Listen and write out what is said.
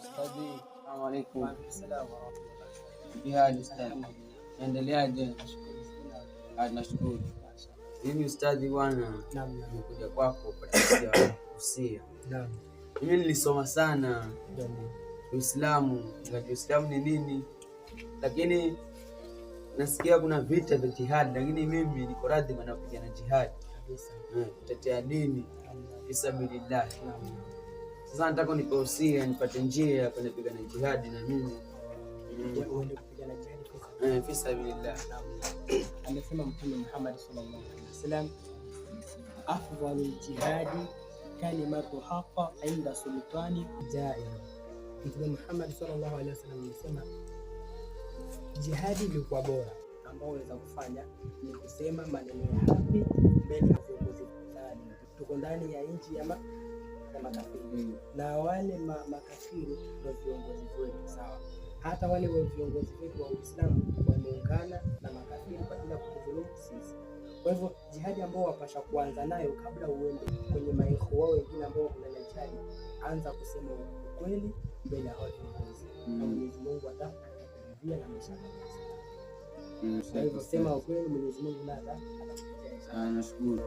Ustadhi. Assalamu alaikum. Wa alaykum salaam wa rahmatullahi. Jihadi ustadhi. Naendeleaje? Nashukuru. Mimi ustadhi bwana, nimekuja kwako kupata kusia. Naam. Mimi nilisoma sana Uislamu, Uislamu ni nini? Lakini nasikia kuna vita vya jihad, lakini mimi niko radhi maana kupigana jihad. Kabisa. Kutetea dini fisabilillah. Sasa nataka nikuhusia nipate njia ya kwenda kupigana jihad na mimi. Uende kupigana jihad fisabilillah. Amesema Mtume Muhammad sallallahu alaihi wasallam, afdhalul jihadi kalimatu haqqa inda sultani jair. Mtume Muhammad sallallahu alaihi wasallam amesema jihadi ilikuwa bora ambao unaweza kufanya ni kusema maneno ya haki mbele ya viongozi fulani. Tuko ndani ya nchi ya makafiri na wale makafiri ndio viongozi wetu, sawa. Hata wale viongozi wetu wa Uislamu wameungana na makafiri kwa ajili ya kudhulumu sisi. Kwa hivyo jihadi ambao wapasha kuanza nayo kabla uende kwenye maikho wao wengine ambao wanajali, anza kusema ukweli mbele ya viongozi na Mwenyezi Mungu atakuridhia na maisha yako. Kwa hivyo sema ukweli, Mwenyezi Mungu atakuridhia. Nashukuru.